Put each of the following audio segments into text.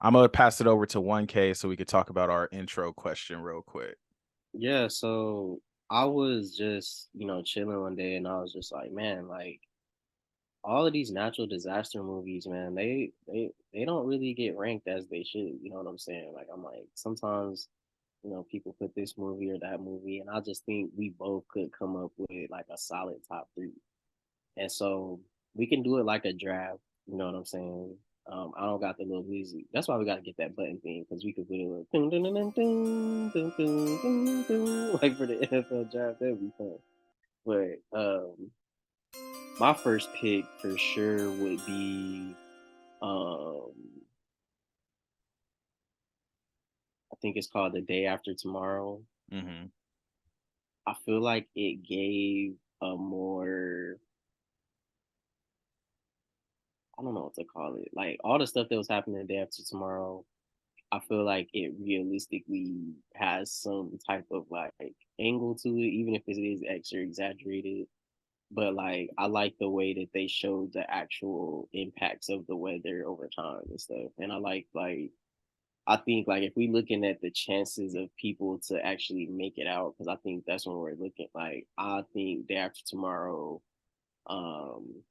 I'm gonna pass it over to 1K so we could talk about our intro question real quick. Yeah, so I was just, chilling one day and I was just like, man, like all of these natural disaster movies, man, they don't really get ranked as they should. You know what I'm saying? Like I'm like sometimes, people put this movie or that movie, and I just think we both could come up with like a solid top three. And so we can do it like a draft. You know what I'm saying? I don't got the little music. That's why we got to get that button thing because we could put it like dun, dun, dun, dun, dun, dun, dun, dun, dun, like for the NFL draft. That'd be fun. But my first pick for sure would be um, I think it's called The Day After Tomorrow. Hmm. I feel like it gave a more I don't know what to call it. Like all the stuff that was happening the day after tomorrow, I feel like it realistically has some type of like angle to it, even if it is extra exaggerated. But like I like the way that they showed the actual impacts of the weather over time and stuff. And I think like if we looking at the chances of people to actually make it out, because I think that's when we're looking like I think day after tomorrow, um,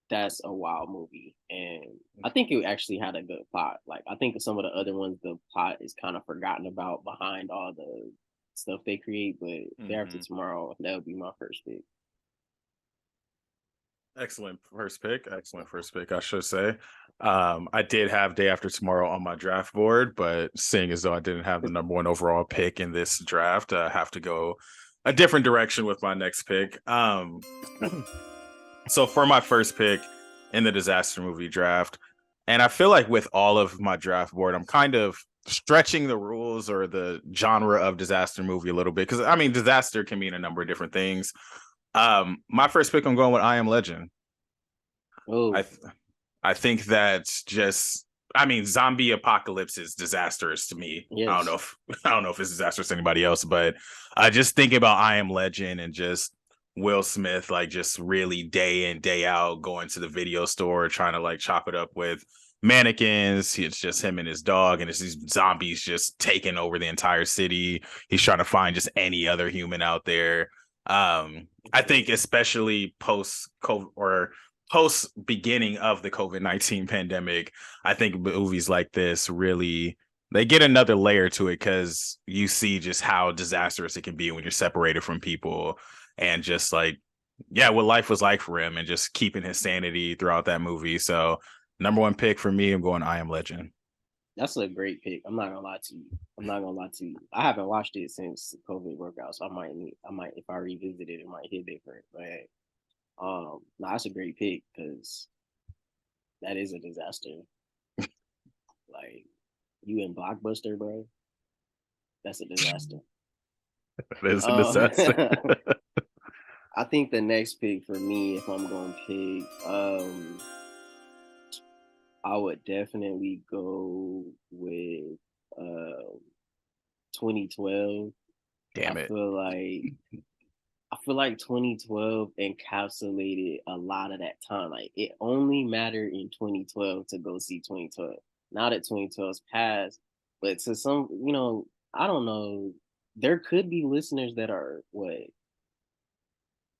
that's a wild movie. And I think it actually had a good plot. Like I think some of the other ones, the plot is kind of forgotten about behind all the stuff they create. But Day After Hmm. Tomorrow, that would be my first pick. Excellent first pick. Excellent first pick, I should say. I did have Day After Tomorrow on my draft board, but seeing as though I didn't have the number one overall pick in this draft, I have to go a different direction with my next pick. So for my first pick in the disaster movie draft, and I feel like with all of my draft board, I'm kind of stretching the rules or the genre of disaster movie a little bit because I mean disaster can mean a number of different things. My first pick, I'm going with I Am Legend. I Oh, th- I think that's just I mean, zombie apocalypse is disastrous to me. I don't know yes. if I don't know if it's disastrous to anybody else, but I just think about I Am Legend and just Will Smith, like just really day in, day out going to the video store trying to like chop it up with mannequins. It's just him and his dog, and it's these zombies just taking over the entire city. He's trying to find just any other human out there. I think especially post COVID or post beginning of the COVID-19 pandemic, I think movies like this really they get another layer to it because you see just how disastrous it can be when you're separated from people and just like yeah, what life was like for him and just keeping his sanity throughout that movie. So number one pick for me, I'm going I Am Legend. That's a great pick. I'm not gonna lie to you. I'm not gonna lie to you. I haven't watched it since COVID broke out, so I might if I revisit it, it might hit different. But no, that's a great pick because that is a disaster. Like you in Blockbuster, bro. That's a disaster. That is a Um, disaster. I think the next pick for me, if I'm going to pick, I would definitely go with uh 2012. I Damn it. feel like I feel like 2012 encapsulated a lot of that time. Like it only mattered in 2012 to go see 2012. Now that 2012's passed, but to some, I don't know. There could be listeners that are what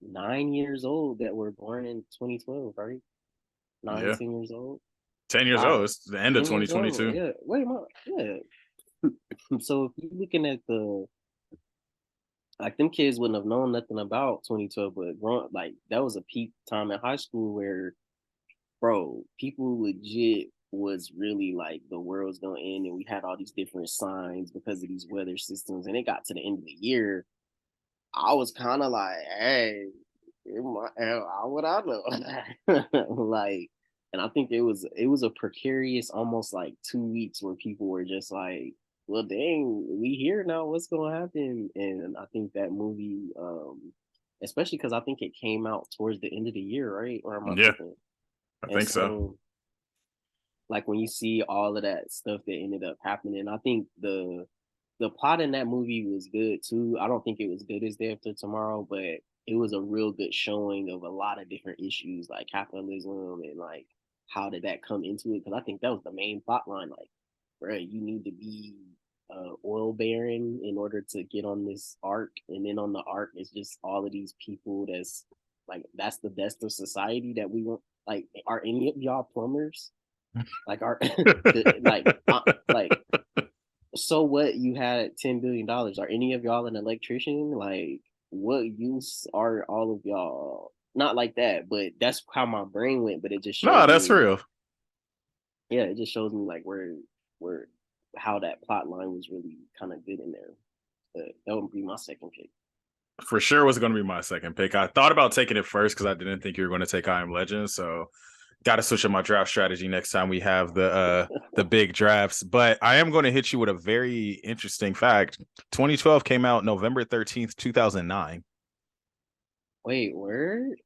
9 years old that were born in 2012, right? Nine, Yeah. 10 years old. 10 years old. Wow, It's the end of 10 years old. 2022. Yeah. Wait, yeah. So if you're looking at the like them kids wouldn't have known nothing about 2012, but growing like that was a peak time in high school where, bro, people legit was really like the world's gonna end, and we had all these different signs because of these weather systems, and it got to the end of the year. I was kind of like, hey, how would I know? Like, and I think it was a precarious, almost like 2 weeks where people were just like, well, dang, we here now. What's gonna happen? And I think that movie, especially because I think it came out towards the end of the year, right? Or am I Yeah, tripping? I And think so. so, like when you see all of that stuff that ended up happening, I think the plot in that movie was good too. I don't think it was good as Day After Tomorrow, but it was a real good showing of a lot of different issues like capitalism and like how did that come into it? Because I think that was the main plot line. Like, bro, you need to be oil baron in order to get on this arc, and then on the arc it's just all of these people that's like that's the best of society that we want. Like, are any of y'all plumbers? Like, are like so what? You had $10 billion. Are any of y'all an electrician? Like, what use are all of y'all? Not like that, but that's how my brain went. But it just No, shows that's me, real. yeah, it just shows me like where how that plot line was really kind of good in there. But that would be my second pick. For sure was going to be my second pick. I thought about taking it first because I didn't think you were going to take I Am Legend. So got to switch up my draft strategy next time we have the big drafts. But I am going to hit you with a very interesting fact. 2012 came out November 13th, 2009. Wait, word?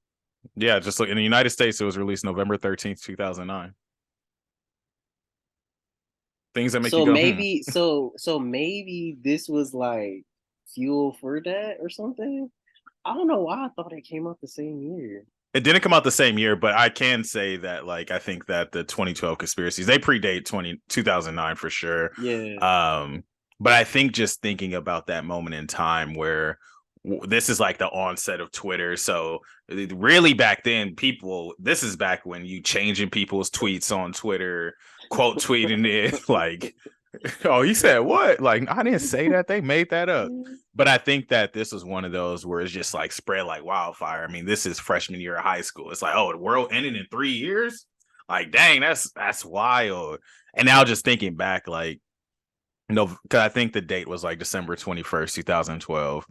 Yeah, just like in the United States, it was released November 13th, 2009. Things that make you So go, maybe so maybe this was like fuel for that or something. I don't know why I thought it came out the same year. It didn't come out the same year, but I can say that, like, I think that the 2012 conspiracies, they predate 2009 for sure. Yeah. But I think just thinking about that moment in time where this is like the onset of Twitter. So really back then, this is back when you changing people's tweets on Twitter, quote tweeting it like, oh, he said what? Like, I didn't say that. They made that up. But I think that this was one of those where it's just like spread like wildfire. I mean, this is freshman year of high school. It's like, oh, the world ended in 3 years. Like, dang, that's wild. And now just thinking back, like, no, because I think the date was like December 21st, 2012.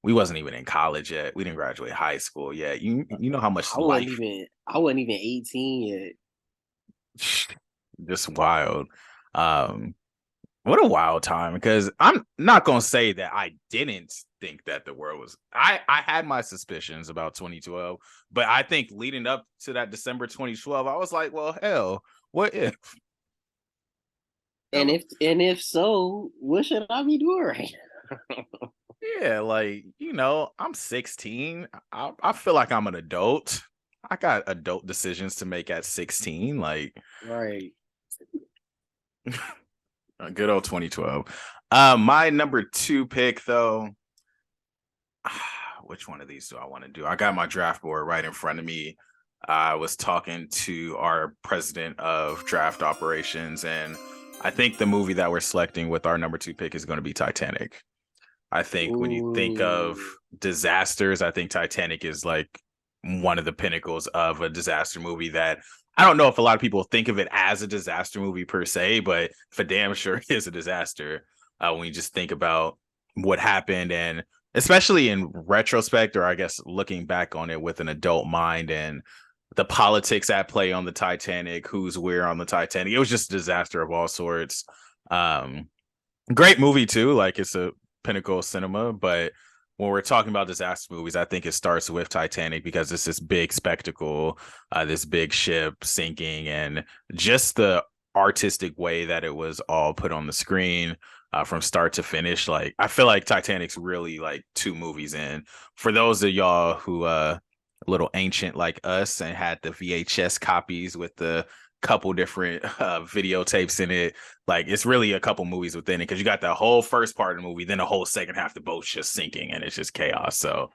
We wasn't even in college yet. We didn't graduate high school yet. You know how much life. I wasn't even 18 yet. Just wild. What a wild time, because I'm not gonna say that I didn't think that the world was. I had my suspicions about 2012, but I think leading up to that December 2012, I was like, well, hell, what if? And if so, what should I be doing right now? Yeah, like, I'm 16. I feel like I'm an adult. I got adult decisions to make at 16. Like, Right. good old 2012. My number 2 pick, though. Which one of these do I want to do? I got my draft board right in front of me. I was talking to our president of draft operations, and I think the movie that we're selecting with our number 2 pick is going to be Titanic. I think when you think of disasters, I think Titanic is like one of the pinnacles of a disaster movie that I don't know if a lot of people think of it as a disaster movie per se, but for damn sure is a disaster when you just think about what happened, and especially in retrospect, or I guess looking back on it with an adult mind, and the politics at play on the Titanic, who's where on the Titanic. It was just a disaster of all sorts. Great movie too. Like, it's a pinnacle of cinema, but when we're talking about disaster movies, I think it starts with Titanic because it's this big spectacle, this big ship sinking, and just the artistic way that it was all put on the screen from start to finish. Like, I feel like Titanic's really like 2 movies in. For those of y'all who a little ancient like us and had the VHS copies with the couple different videotapes in it, like, it's really a couple movies within it, because you got the whole first part of the movie, then the whole second half, the boat's just sinking and it's just chaos. So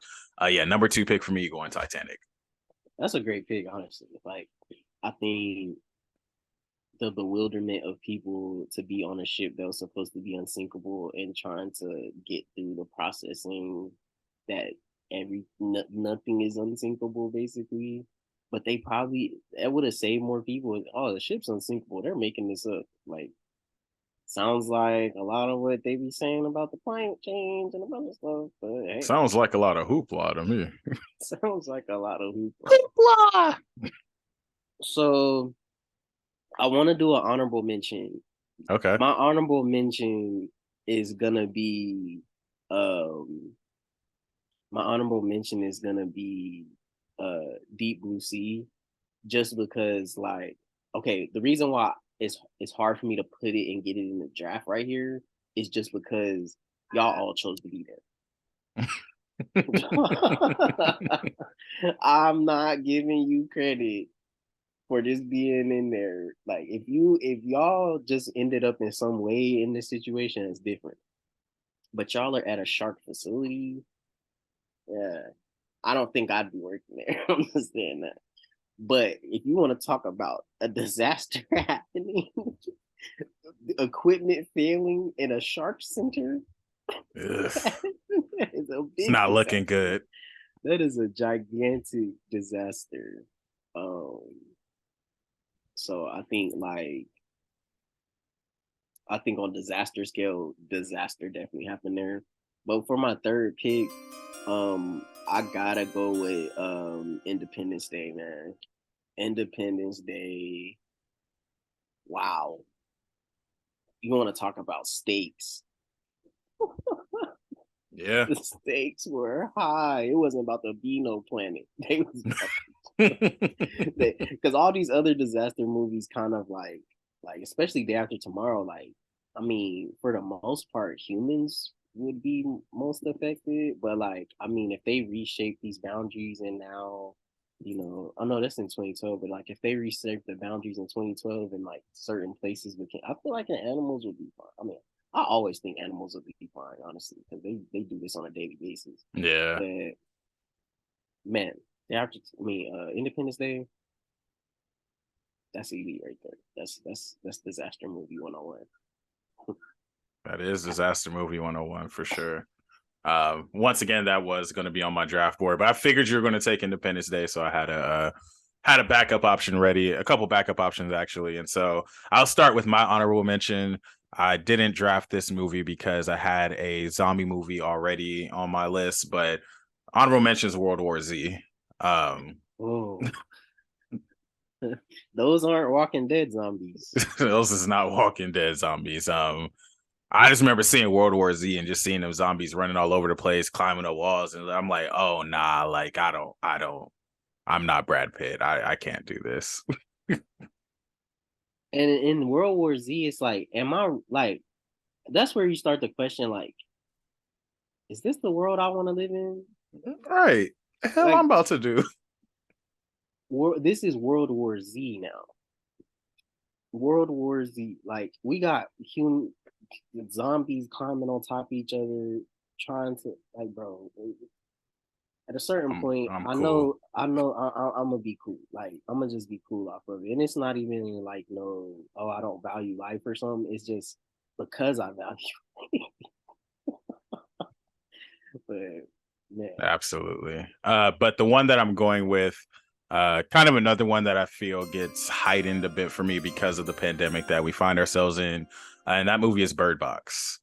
yeah, number 2 pick for me, going Titanic. That's a great pick, honestly. Like, I think the bewilderment of people to be on a ship that was supposed to be unsinkable and trying to get through the processing that nothing is unsinkable basically, but they probably that would have saved more people. Oh, the ship's unsinkable, they're making this up. Like, sounds like a lot of what they be saying about the climate change and about this stuff, but hey, Sounds like a lot of hoopla to me. sounds like a lot of hoopla. Hoopla. So I want to do an honorable mention. Okay. My honorable mention is gonna be um my honorable mention is gonna be Deep Blue Sea, just because, like, okay, the reason why it's hard for me to put it and get it in the draft right here is just because y'all all chose to be there. I'm not giving you credit for just being in there. Like if y'all just ended up in some way in this situation, it's different. But y'all are at a shark facility. Yeah. I don't think I'd be working there. I'm just saying that. But if you want to talk about a disaster happening, equipment failing in a shark center, that is a big It's not disaster. looking good. That is a gigantic disaster. So I think on disaster scale, disaster definitely happened there. But for my third pick, I gotta go with Independence Day, man. Independence Day. Wow. You want to talk about stakes? Yeah. The stakes were high. It wasn't about to be no planet. They was because all these other disaster movies kind of like especially Day After Tomorrow, like I mean, for the most part, humans would be most affected. But like, I mean, if they reshape these boundaries and now, I know that's in 2012, but like if they reshape the boundaries in 2012 and like certain places I feel like the animals would be fine. I mean, I always think animals would be fine, honestly, because they do this on a daily basis. Yeah. But man, Independence Day, that's elite right there. That's disaster movie 101. That is disaster movie 101 for sure. Once again, that was going to be on my draft board, but I figured you were going to take Independence Day, so I had a backup option ready, a couple backup options actually, and so I'll start with my honorable mention. I didn't draft this movie because I had a zombie movie already on my list, but honorable mentions World War Z. Oh, those aren't Walking Dead zombies. Those is not Walking Dead zombies. I just remember seeing World War Z and just seeing them zombies running all over the place, climbing the walls, and I'm like, oh nah, like I'm not Brad Pitt. I can't do this. And in World War Z, it's like, am I like? That's where you start to question, like, is this the world I want to live in? Right. The hell Like, I'm about to do. This is World War Z now. World War Z, like we got human zombies climbing on top of each other, trying to like, bro. At a certain point, I'm I cool. know, I'm gonna be cool. Like I'm gonna just be cool off of it, and it's not even like no, oh, I don't value life or something. It's just because I value. But man, Absolutely. But the one that I'm going with, kind of another one that I feel gets heightened a bit for me because of the pandemic that we find ourselves in, and that movie is Bird Box.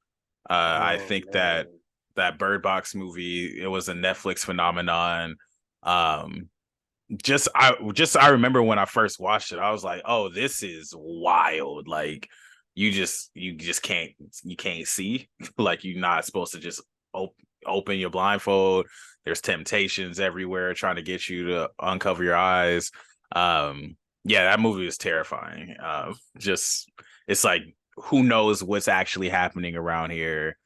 I oh think man, that Bird Box movie, it was a Netflix phenomenon. Um, I remember when I first watched it, I was like, oh, this is wild. Like you can't see. Like you're not supposed to just open your blindfold. There's temptations everywhere trying to get you to uncover your eyes. Yeah, that movie is terrifying. Just it's like who knows what's actually happening around here.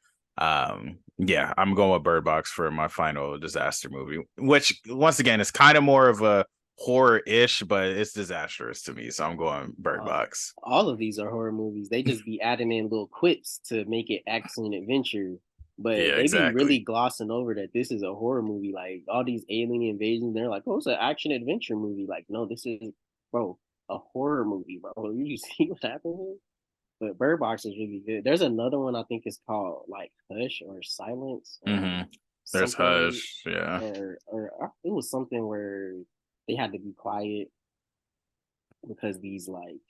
Yeah, I'm going with Bird Box for my final disaster movie, which once again is kind of more of a horror-ish, but it's disastrous to me. So I'm going Bird Box. all of these are horror movies. They just be adding in little quips to make it action and adventure. But Yeah, they be really exactly. glossing over that this is a horror movie. Like all these alien invasions, they're like, "Oh, it's an action adventure movie." Like, no, this is, bro, a horror movie, bro. You see what happened here? But Bird Box is really good. There's another one I think it's called like Hush or Silence or There's something, Hush. Yeah. or it was something where they had to be quiet because these like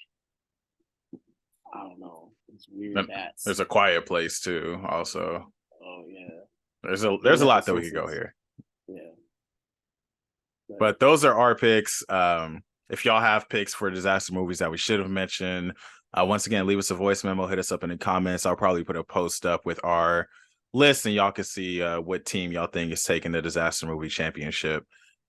I don't know, these weird bats. There's A Quiet Place too. Also, Oh yeah, there's a like The lot that we could go Simpsons. here. Yeah, But those are our picks. If y'all have picks for disaster movies that we should have mentioned, once again, leave us a voice memo, hit us up in the comments. I'll probably put a post up with our list and y'all can see what team y'all think is taking the disaster movie championship.